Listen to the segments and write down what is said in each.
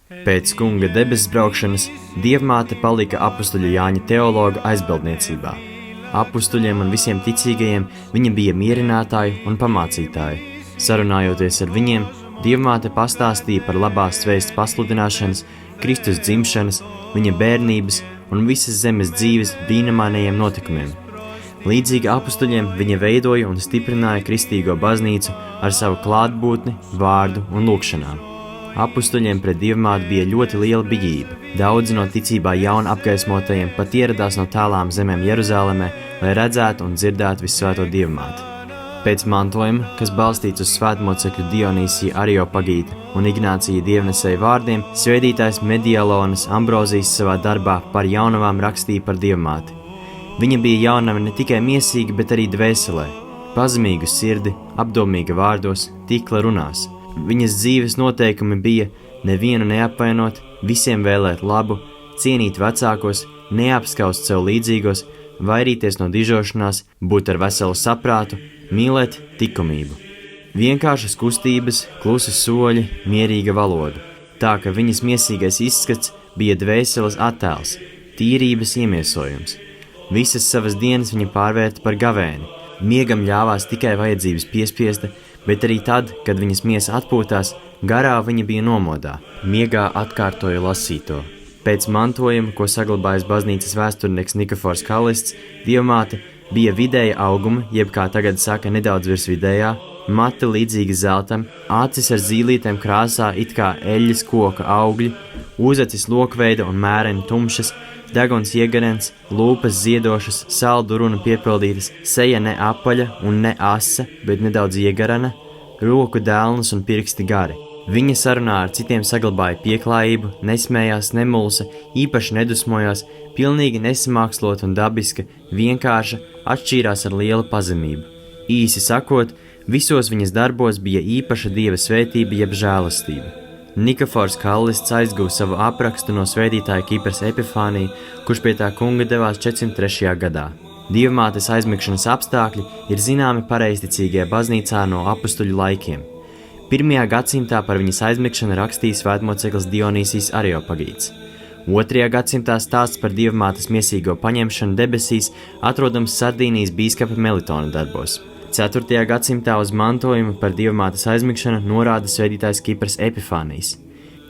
Pēc kunga debesu braukšanas Dievmāte palika apustuļa Jāņa teologa aizbildniecībā. Apustuļiem un visiem ticīgajiem viņa bija mierinātāji un pamācītāji. Sarunājoties ar viņiem, Dievmāte pastāstīja par labās vēsts pasludināšanas, Kristus dzimšanas, viņa bērnības un visas zemes dzīves brīnumainajiem notikumiem. Līdzīgi apustuļiem viņa veidoja un stiprināja kristīgo baznīcu ar savu klātbūtni, vārdu un lūgšanām. Apustuļiem pret Dievmāti bija ļoti liela bijība. Daudzi no ticībā jauna apgaismotajiem pat ieradās no tālām zemēm Jeruzālēmē, lai redzētu un dzirdētu visvēto Dievmāti. Pēc mantojuma, kas balstīts uz svētmocekļu Dionīsija Areopagīta un Ignācija dievnesēja vārdiem, svētītājs Medialonas Ambrozijs savā darbā par jaunavām rakstīja par Dievmāti. Viņa bija jaunava ne tikai miesīga, bet arī dvēselē, pazemīga sirdi, apdomīga vārdos, tikla runās. Viņas dzīves noteikumi bija nevienu neapvainot, visiem vēlēt labu, cienīt vecākos, neapskaust sev līdzīgos, vairīties no dižošanās, būt ar veselu saprātu, mīlēt likumību. Vienkāršas kustības, klusi soļi, mierīga valoda. Tā, ka viņas miesīgais izskats bija dvēseles attēls, tīrības iemiesojums. Visas savas dienas viņa pārvērta par gavēni. Miegam ļāvās tikai vajadzības piespiesta, bet arī tad, kad viņas miesa atpūtās, garā viņa bija nomodā. Miegā atkārtoja lasīto. Pēc mantojuma, ko saglabājis baznīcas vēsturnieks Nikafors Kallists, Dievmāte bija vidēja auguma, jeb kā tagad saka nedaudz virs vidējā, mati līdzīgi zeltam, acis ar zīlītēm krāsā it kā eļļas koka augļi, uzacis lokveida un mēreni tumšas, deguns iegarens, lūpas ziedošas, saldu runa piepildītas, seja ne apaļa un ne asa, bet nedaudz iegarana, roku dēlnas un pirksti gari. Viņa sarunā ar citiem saglabāja pieklājību, nesmējās, nemulsa, īpaši nedusmojās, pilnīgi nesamākslot un dabiska, vienkārša, atšķīrās ar lielu pazemību. Īsi sakot, visos viņas darbos bija īpaša Dieva svētība jeb žēlastība. Nikafors Kallists aizguva savu aprakstu no svētītāja Kipras Epifānija, kurš pie tā kunga devās 403. gadā. Dievmātes aizmigšanas apstākļi ir zināmi pareizticīgajā baznīcā no apustuļu laikiem. 1. gadsimtā par viņas aizmigšanu rakstīja svētmoceklis Dionīsijs Areopagīts. 2. gadsimtā stāsts par Dievmātes miesīgo paņemšanu debesīs atrodams Sardīnijas bīskapa Melitona darbos. 4. gadsimtā uz mantojumu par Dievmātes aizmigšanu norāda svētītājs Kipras Epifānijs.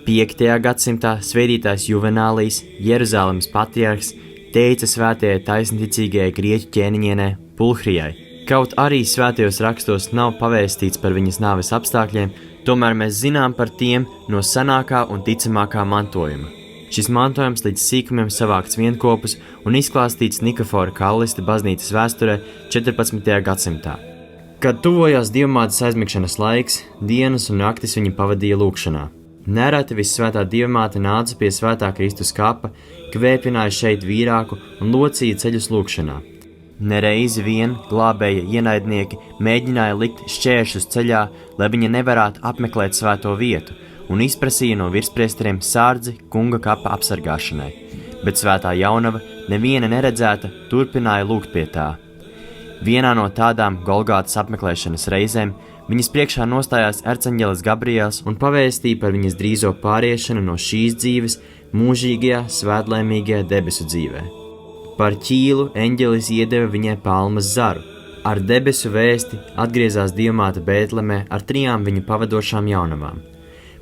5. gadsimtā svētītājs Juvenālijs, Jeruzālemes patriarhs, teica svētajai taisnticīgajai grieķu ķēniņienei Pulhrijai. Kaut arī svētajos rakstos nav pavēstīts par viņas nāves apstākļiem, tomēr mēs zinām par tiem no senākā un ticamākā mantojuma. Šis mantojums līdz sīkumiem savākts vienkopus un izklāstīts Nikafora Kallista baznīcas vēsturē 14. gadsimtā. Kad tuvojās Dievmātes aizmigšanas laiks, dienas un naktis viņa pavadīja lūgšanā. Nereti Vissvētā Dievmāte nāca pie Svētā Kristus kapa, kvēpināja šeit vīrāku un locīja ceļus lūgšanā. Nereizi vien glābēja ienaidnieki mēģināja likt šķēršus ceļā, lai viņa nevarētu apmeklēt svēto vietu, un izprasīja no virspriesteriem sārdzi kunga kapa apsargāšanai, bet svētā jaunava, neviena neredzēta, turpināja lūgt pie tā. Vienā no tādām Golgātas apmeklēšanas reizēm viņas priekšā nostājās erceņģelis Gabriels un pavēstīja par viņas drīzo pāriešanu no šīs dzīves mūžīgajā, svētlēmīgajā debesu dzīvē. Par ķīlu eņģelis iedeva viņai palmas zaru. Ar debesu vēsti atgriezās Dievmāte Bētlemē ar 3 viņu pavadošām jaunavām.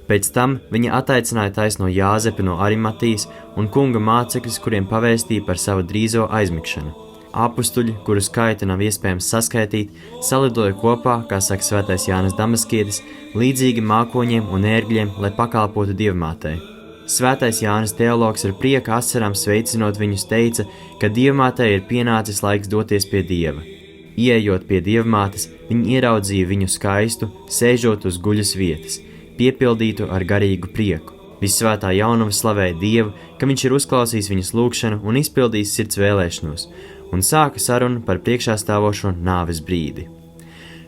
Pēc tam viņa ataicināja taisno Jāzepi no Arimatijas un kunga mācekļus, kuriem pavēstīja par savu drīzo aizmigšanu. Apustuļi, kuru skaitu nav iespējams saskaitīt, salidoja kopā, kā saka svētais Jānis Damaskietis, līdzīgi mākoņiem un ērgļiem, lai pakalpotu Dievmātei. Svētais Jānis teologs ar prieka asarām sveicinot viņus teica, ka Dievmātei ir pienācis laiks doties pie Dieva. Ieejot pie Dievmātes, viņi ieraudzīja viņu skaistu, sēžot uz guļas vietas, piepildītu ar garīgu prieku. Vissvētā jaunava slavēja Dievu, ka viņš ir uzklausījis viņas lūgšanu un izpildījis sirds vēlēšanos, un sāka sarunu par priekšā stāvošo nāves brīdi.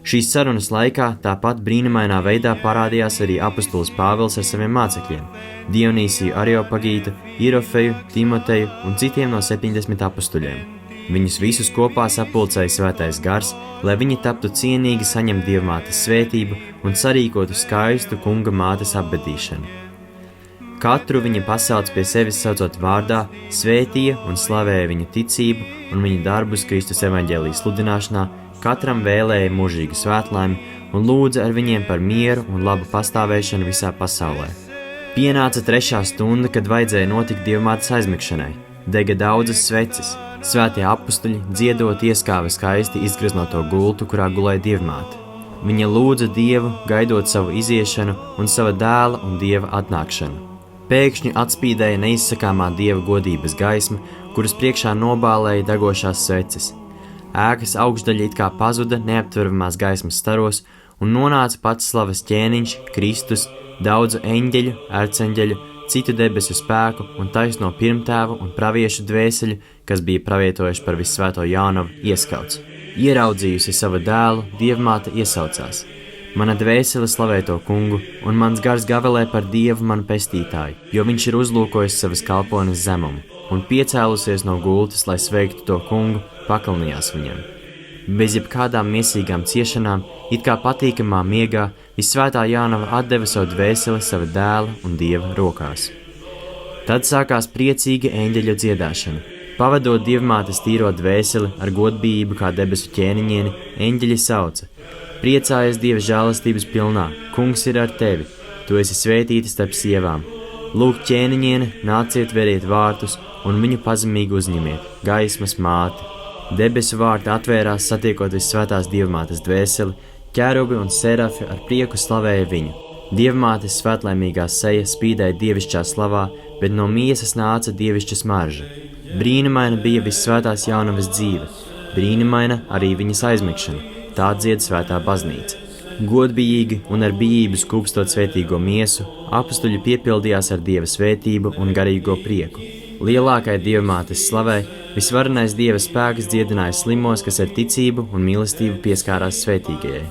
Šīs sarunas laikā tāpat brīnumainā veidā parādījās arī apustulis Pāvils ar saviem mācekļiem – Dionīsiju Areopagītu, Irofeju, Timoteju un citiem no 70 apustuļiem. Viņus visus kopā sapulcēja svētais gars, lai viņi taptu cienīgi saņemt Dievmātes svētību un sarīkotu skaistu kunga mātes apbedīšanu. Katru viņa pasauc pie sevis saucot vārdā, svētīja un slavēja viņu ticību un viņa darbus Kristus evaņģēlijas sludināšanā, katram vēlēja mūžīgu svētlaimi un lūdza ar viņiem par mieru un labu pastāvēšanu visā pasaulē. Pienāca 3. stunda, kad vajadzēja notikt Dievmātes aizmigšanai. Dega daudzas sveces. Svētie apustuļi dziedot ieskāva skaisti izgraznoto gultu, kurā gulēja Dievmāte. Viņa lūdza Dievu, gaidot savu iziešanu un sava dēla un Dieva atnākšanu. Pēkšņi atspīdēja neizsakāmā Dieva godības gaisma, kuras priekšā nobālēja degošās sveces. Ēkas augšdaļa it kā pazuda neaptveramās gaismas staros, un nonāca pats slavas ķēniņš, Kristus, daudzu eņģeļu, erceņģeļu, citu debesu spēku un taisno pirmtēvu un praviešu dvēseļu, kas bija pravietojuši par Vissvēto Jānovu, ieskauts. Ieraudzījusi savu dēlu, Dievmāte iesaucās. Mana dvēsele slavē to kungu, un mans gars gavelē par Dievu manu pestītāju, jo viņš ir uzlūkojis savas kalpones zemumu, un piecēlusies no gultas, lai sveiktu to kungu, pakalnījās viņam. Bez jebkādām miesīgām ciešanām, it kā patīkamā miegā, Vissvētā Jānava atdeva savu dvēseli sava dēla un Dieva rokās. Tad sākās priecīga eņģeļu dziedāšana. Pavadot Dievmātes tīro dvēseli ar godbijību kā debesu ķēniņieni, eņģeļi sauca: Priecājies Dieva žēlastības pilnā, kungs ir ar tevi, tu esi svētīta starp sievām. Lūk, ķēniņiene, nāciet, veriet vārtus un viņu pazemīgi uzņemiet, gaismas māte. Debesu vārti atvērās, satiekot Vissvētās Dievmātes dvēseli, ķērubi un serafi ar prieku slavēja viņu. Dievmātes svētlaimīgā seja spīdēja dievišķā slavā, bet no miesas nāca dievišķa smarža. Brīnumaina bija Vissvētās Jānavas dzīve, brīnumaina arī viņas aizmigšana. Tā dzied Svētā baznīca. Godbijīgi un ar bijību skūpstot svētīgo miesu, apustuļi piepildījās ar Dieva svētību un garīgo prieku. Lielākai Dievmātes slavai visvarenais Dieva spēks dziedināja slimos, kas ar ticību un mīlestību pieskārās svētīgajai.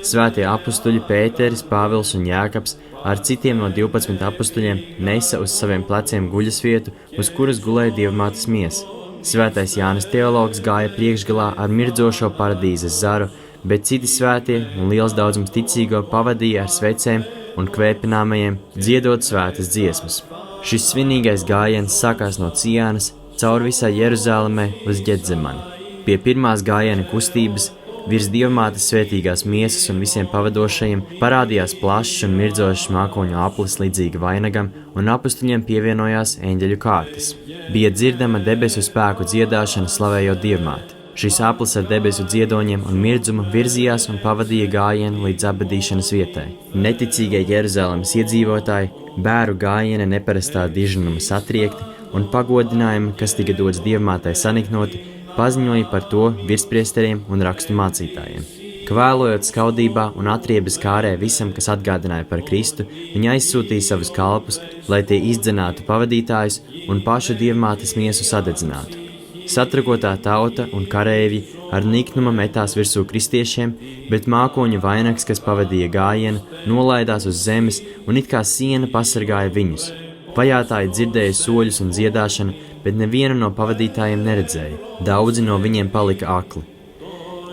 Svētie apustuļi Pēteris, Pāvils un Jākabs ar citiem no 12 apustuļiem nesa uz saviem pleciem guļasvietu, uz kuras gulēja Dievmātes miesa. Svētais Jānis teologs gāja priekšgalā ar mirdzošo paradīzes zaru, bet citi svētie un liels daudzums ticīgo pavadīja ar svecēm un kvēpināmajiem, dziedot svētas dziesmas. Šis svinīgais gājiens sākās no Ciānas, caur visai Jeruzālemē uz Ģedzemani. Pie pirmās gājiena kustības, virs Dievmātes svētīgās miesas un visiem pavadošajiem, parādījās plašs un mirdzošs mākoņu aplis līdzīgi vainagam, un apustuļiem pievienojās eņģeļu kārtas. Bija dzirdama debesu spēku dziedāšana slavējot Dievmāti. Šis aplis ar debesu dziedoņiem un mirdzumu virzījās un pavadīja gājienu līdz apbedīšanas vietai. Neticīgie Jeruzalemes iedzīvotāji, bēru gājiena neparastā dižnuma satriekti un pagodinājumi, kas tika dots Dievmātei saniknoti, paziņoja par to virspriesteriem un rakstu mācītājiem. Kvēlojot skaudībā un atriebes kārē visam, kas atgādināja par Kristu, viņa aizsūtīja savus kalpus, lai tie izdzinātu pavadītājus un pašu Dievmātes miesu sadedzinātu. Satrakotā tauta un kareivji ar niknumu metās virsū kristiešiem, bet mākoņu vainags, kas pavadīja gājienu, nolaidās uz zemes un it kā siena pasargāja viņus. Vajātāji dzirdēja soļus un dziedāšanu, bet nevienu no pavadītājiem neredzēja. Daudzi no viņiem palika akli.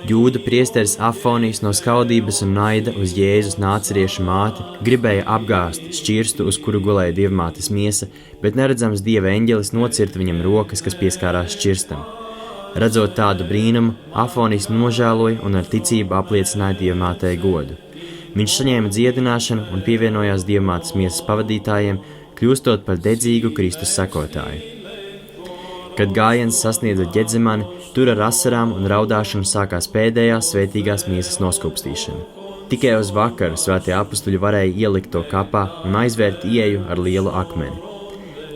Jūdu priesteris Afonijs no skaudības un naida uz Jēzus nāceriešu māti gribēja apgāzt šķirstu, uz kuru gulēja Dievmātes miesa, bet neredzams Dieva eņģelis nocirta viņam rokas, kas pieskārās šķirstam. Redzot tādu brīnumu, Afonijs nožēloja un ar ticību apliecināja Dievmātei godu. Viņš saņēma dziedināšanu un pievienojās Dievmātes miesas pavadītājiem, kļūstot par dedzīgu Kristus sekotāju. Kad gājiens sasniedza Ģedzemani, tur ar asarām un raudāšanu sākās pēdējā svētīgās miesas noskūpstīšana. Tikai uz vakaru svētie apustuļi varēja ielikt to kapā un aizvērt ieeju ar lielu akmeni.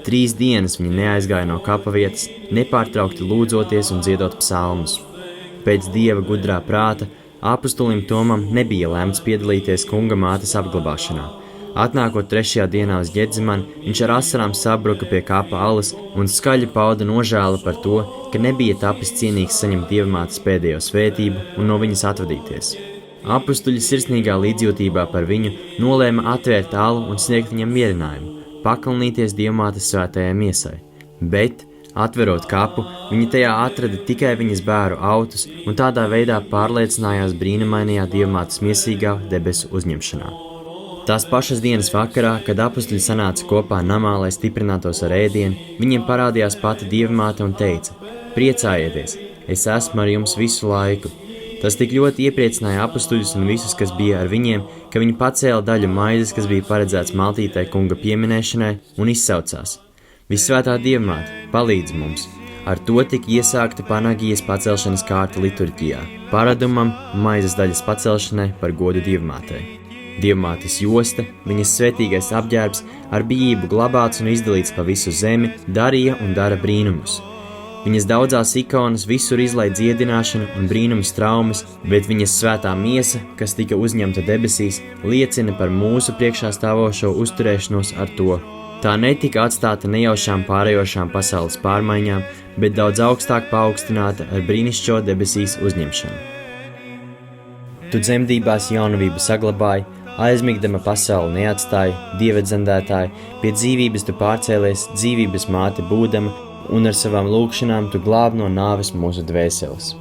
3 dienas viņi neaizgāja no kapa vietas, nepārtraukti lūdzoties un dziedot psalmus. Pēc Dieva gudrā prāta apustulim Tomam nebija lemts piedalīties kunga mātes apglabāšanā. Atnākot 3. dienā uz Ģedzemani, viņš ar asarām sabruka pie kapa alas un skaļi pauda nožēlu par to, ka nebija tapis cienīgs saņemt Dievmātes pēdējo svētību un no viņas atvadīties. Apustuļi sirsnīgā līdzjūtībā par viņu nolēma atvērt alu un sniegt viņam mierinājumu, pakalnīties Dievmātes svētajai miesai. Bet, atverot kapu, viņi tajā atrada tikai viņas bēru autus un tādā veidā pārliecinājās brīnumainajā Dievmātes miesīgā debesu uzņemšanā. Tās pašas dienas vakarā, kad apustuļi sanāca kopā namā, lai stiprinātos ar ēdienu, viņiem parādījās pati Dievmāte un teica: Priecājieties, es esmu ar jums visu laiku. Tas tik ļoti iepriecināja apustuļus un visus, kas bija ar viņiem, ka viņi pacēla daļu maizes, kas bija paredzēts maltītai kunga pieminēšanai, un izsaucās: Visvētā Dievmāte, palīdz mums! Ar to tika iesākta Panagijas pacelšanas kārta liturģijā, paradumam maizes daļas pacelšanai par godu Dievmātei. Dievmātes josta, viņas svētīgais apģērbs, ar bijību glabāts un izdalīts pa visu zemi, darīja un dara brīnumus. Viņas daudzās ikonas visur izlaiž dziedināšanu un brīnumu traumas, bet viņas svētā miesa, kas tika uzņemta debesīs, liecina par mūsu priekšā stāvošo uzturēšanos ar to. Tā netika atstāta nejaušām pārējošām pasaules pārmaiņām, bet daudz augstāk paaugstināta ar brīnišķo debesīs uzņemšanu. Tu dzemdībās jaunavību saglabāji, aizmigdama pasauli neatstāja, dievedzemdētāji, pie dzīvības tu pārcēlies, dzīvības māte būdama, un ar savām lūgšanām tu glāb no nāves mūsu dvēseles.